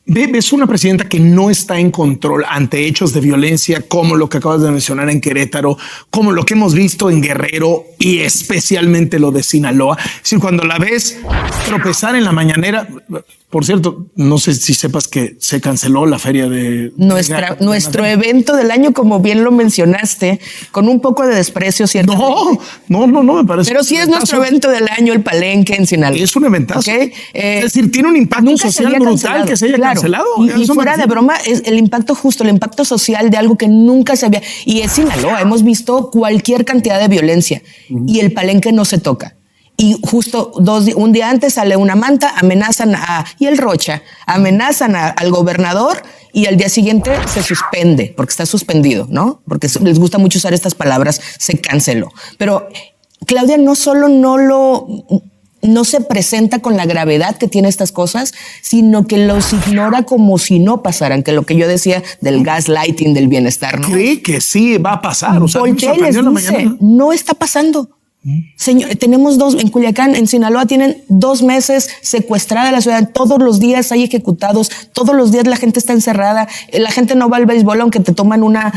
ves una presidenta que no está en control ante hechos de violencia como lo que acabas de mencionar en Querétaro, como lo que hemos visto en Guerrero y especialmente lo de Sinaloa. Es decir, cuando la ves tropezar en la mañanera, por cierto, no sé si sepas que se canceló la feria de nuestro evento del año, como bien lo mencionaste, con un poco de desprecio, ¿cierto? No, me parece. Pero sí es nuestro evento del año, el Palenque en Sinaloa. Es un eventazo. ¿Okay? Es decir, tiene un impacto social brutal que se haya cancelado. Y fuera de broma, es el impacto justo, el impacto social de algo que nunca se había. Y es Sinaloa, hemos visto cualquier cantidad de violencia y el Palenque no se toca. Y justo un día antes sale una manta, y el Rocha, amenazan al gobernador y al día siguiente se suspende, porque está suspendido, ¿no? Porque les gusta mucho usar estas palabras, se canceló. Pero Claudia no solo no se presenta con la gravedad que tiene estas cosas, sino que los ignora como si no pasaran, que lo que yo decía del gaslighting, del bienestar, ¿no? Cree que sí va a pasar. O sea, voltea y les dice, no está pasando. Señor, tenemos en Culiacán, en Sinaloa, tienen 2 meses secuestrada la ciudad. Todos los días hay ejecutados, todos los días la gente está encerrada, la gente no va al béisbol aunque te toman una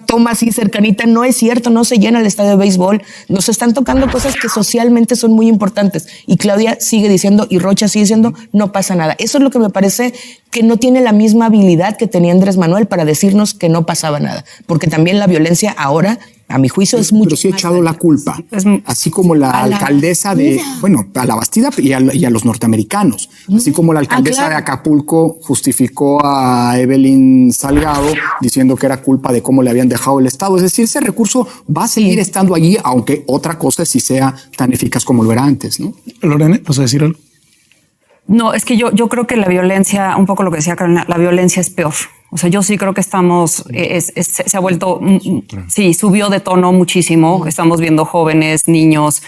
toma así cercanita. No es cierto, no se llena el estadio de béisbol. Nos están tocando cosas que socialmente son muy importantes. Y Claudia sigue diciendo, y Rocha sigue diciendo, no pasa nada. Eso es lo que me parece que no tiene la misma habilidad que tenía Andrés Manuel para decirnos que no pasaba nada. Porque también la violencia ahora, a mi juicio, es mucho. Pero sí ha echado la culpa, así como la alcaldesa a la Bastida y a los norteamericanos, así como la alcaldesa de Acapulco justificó a Evelyn Salgado diciendo que era culpa de cómo le habían dejado el Estado. Es decir, ese recurso va a seguir estando allí, aunque otra cosa es si sea tan eficaz como lo era antes, ¿no? Lorena, ¿vas a decir algo? No, es que yo creo que la violencia, un poco lo que decía Carolina, la violencia es peor. O sea, yo sí creo que estamos, se ha vuelto, sí, subió de tono muchísimo. Estamos viendo jóvenes, niños,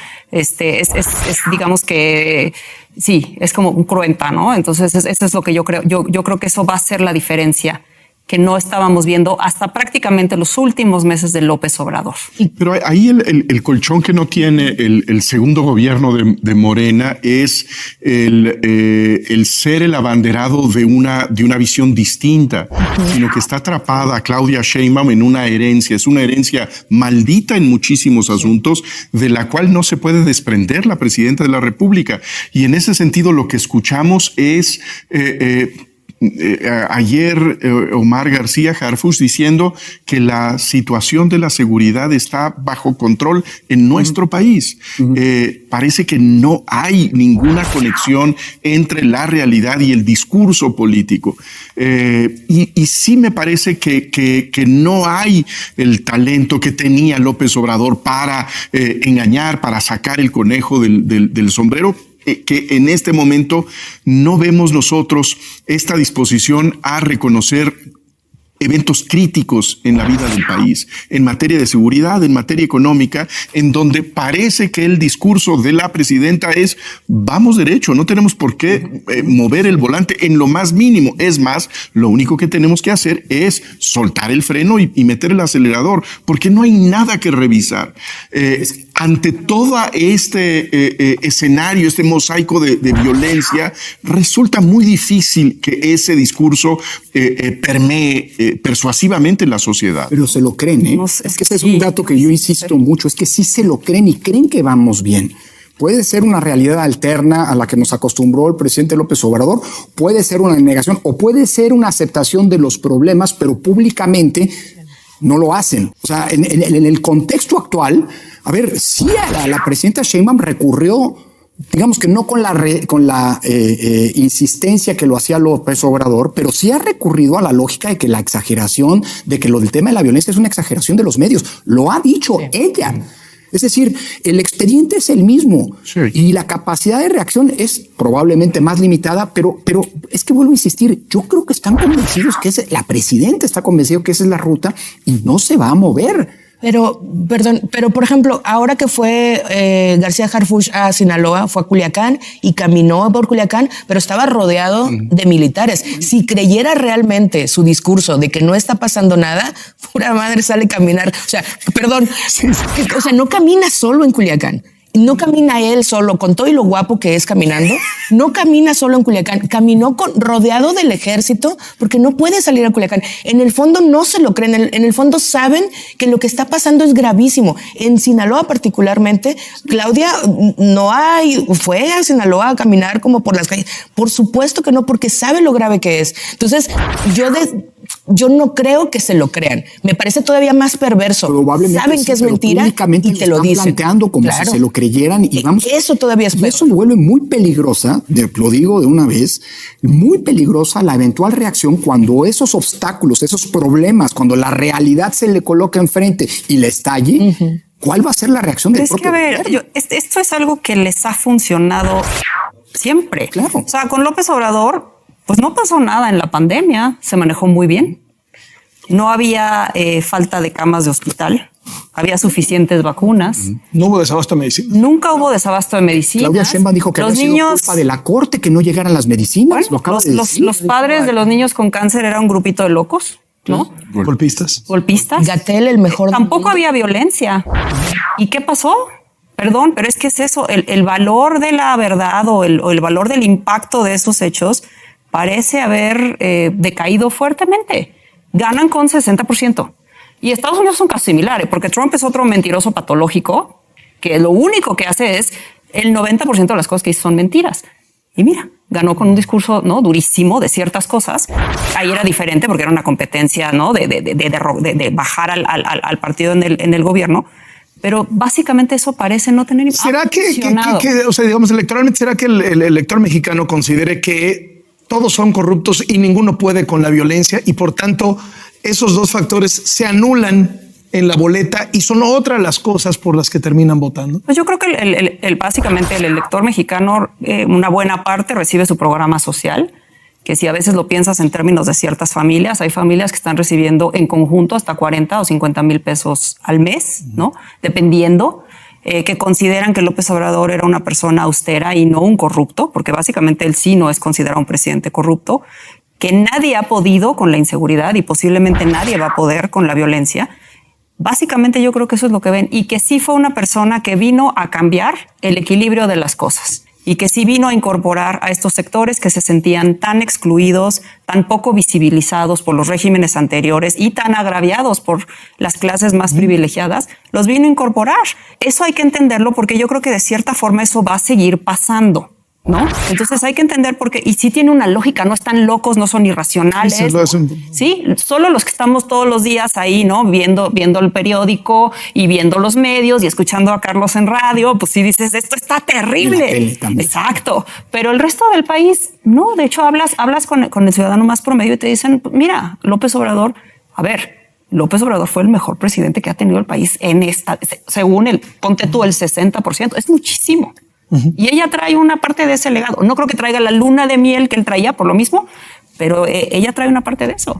digamos que sí, es como cruenta, ¿no? Entonces, eso es lo que yo creo. Yo creo que eso va a ser la diferencia que no estábamos viendo hasta prácticamente los últimos meses de López Obrador. Pero ahí el colchón que no tiene el segundo gobierno de Morena es el ser el abanderado de una visión distinta, sino que está atrapada Claudia Sheinbaum en una herencia. Es una herencia maldita en muchísimos asuntos, de la cual no se puede desprender la presidenta de la República. Y en ese sentido lo que escuchamos es ayer Omar García Harfuch diciendo que la situación de la seguridad está bajo control en nuestro país. Parece que no hay ninguna conexión entre la realidad y el discurso político. Y sí me parece que no hay el talento que tenía López Obrador para engañar, para sacar el conejo del sombrero, que en este momento no vemos nosotros esta disposición a reconocer eventos críticos en la vida del país, en materia de seguridad, en materia económica, en donde parece que el discurso de la presidenta es vamos derecho, no tenemos por qué mover el volante en lo más mínimo. Es más, lo único que tenemos que hacer es soltar el freno y meter el acelerador, porque no hay nada que revisar. Ante todo este escenario, este mosaico de violencia, resulta muy difícil que ese discurso permee persuasivamente en la sociedad. Pero se lo creen, ¿eh? Es que ese es un dato que yo insisto mucho, es que sí se lo creen y creen que vamos bien. Puede ser una realidad alterna a la que nos acostumbró el presidente López Obrador, puede ser una negación o puede ser una aceptación de los problemas, pero públicamente no lo hacen. O sea, en el contexto actual, a ver, sí la presidenta Sheinbaum recurrió, digamos que no con la insistencia que lo hacía López Obrador, pero sí ha recurrido a la lógica de que la exageración, de que lo del tema de la violencia es una exageración de los medios. Lo ha dicho ella. Es decir, el expediente es el mismo y la capacidad de reacción es probablemente más limitada, pero es que vuelvo a insistir, yo creo que están convencidos la presidenta está convencida que esa es la ruta y no se va a mover. Pero por ejemplo, ahora que fue García Harfuch a Sinaloa, fue a Culiacán y caminó por Culiacán, pero estaba rodeado de militares. Si creyera realmente su discurso de que no está pasando nada, pura madre sale a caminar. O sea, no camina solo en Culiacán. No camina él solo, con todo y lo guapo que es caminando, no camina solo en Culiacán, caminó rodeado del ejército porque no puede salir a Culiacán. En el fondo no se lo creen, en el fondo saben que lo que está pasando es gravísimo. En Sinaloa particularmente, Claudia fue a Sinaloa a caminar como por las calles. Por supuesto que no, porque sabe lo grave que es. Entonces, yo no creo que se lo crean. Me parece todavía más perverso. Probablemente saben que es mentira y te lo dicen. Planteando como si se lo creyeran y vamos. Eso todavía es peor. Eso lo vuelve muy peligrosa, lo digo de una vez, muy peligrosa la eventual reacción cuando esos obstáculos, esos problemas, cuando la realidad se le coloca enfrente y le estalle. ¿Cuál va a ser la reacción del propio gobierno? Esto es algo que les ha funcionado siempre. Claro. O sea, con López Obrador, pues no pasó nada en la pandemia, se manejó muy bien. No había falta de camas de hospital, había suficientes vacunas. No hubo desabasto de medicina. Nunca hubo desabasto de medicinas. Claudia Sheinbaum dijo que los había sido culpa de la corte que no llegaran las medicinas. Bueno, los padres de los niños con cáncer eran un grupito de locos, ¿no? Golpistas. Gatell, el mejor. Tampoco había violencia. ¿Y qué pasó? Perdón, pero es que es eso, el valor de la verdad o el valor del impacto de esos hechos parece haber decaído fuertemente. Ganan con 60%. Y Estados Unidos es un caso similar, porque Trump es otro mentiroso patológico que lo único que hace es el 90% de las cosas que hizo son mentiras. Y mira, ganó con un discurso durísimo de ciertas cosas. Ahí era diferente porque era una competencia de bajar al partido en el gobierno. Pero básicamente eso parece no tener impacto. ¿Será o sea, digamos, electoralmente, será que el elector mexicano considere que todos son corruptos y ninguno puede con la violencia y por tanto esos dos factores se anulan en la boleta y son otras las cosas por las que terminan votando? Pues yo creo que básicamente el elector mexicano, una buena parte recibe su programa social, que si a veces lo piensas en términos de ciertas familias, hay familias que están recibiendo en conjunto hasta 40 o 50 mil pesos al mes, ¿no? Dependiendo, que consideran que López Obrador era una persona austera y no un corrupto, porque básicamente él sí no es considerado un presidente corrupto, que nadie ha podido con la inseguridad y posiblemente nadie va a poder con la violencia. Básicamente yo creo que eso es lo que ven y que sí fue una persona que vino a cambiar el equilibrio de las cosas y que sí vino a incorporar a estos sectores que se sentían tan excluidos, tan poco visibilizados por los regímenes anteriores y tan agraviados por las clases más privilegiadas, los vino a incorporar. Eso hay que entenderlo porque yo creo que de cierta forma eso va a seguir pasando, ¿no? Entonces hay que entender porque, y sí tiene una lógica, no están locos, no son irracionales. Sí, solo los que estamos todos los días ahí, ¿no? Viendo el periódico y viendo los medios y escuchando a Carlos en radio, pues sí dices, esto está terrible. Exacto. Pero el resto del país, no. De hecho, hablas con el ciudadano más promedio y te dicen, mira, López Obrador fue el mejor presidente que ha tenido el país según ponte tú el 60%, es muchísimo. Y ella trae una parte de ese legado. No creo que traiga la luna de miel que él traía por lo mismo, pero ella trae una parte de eso.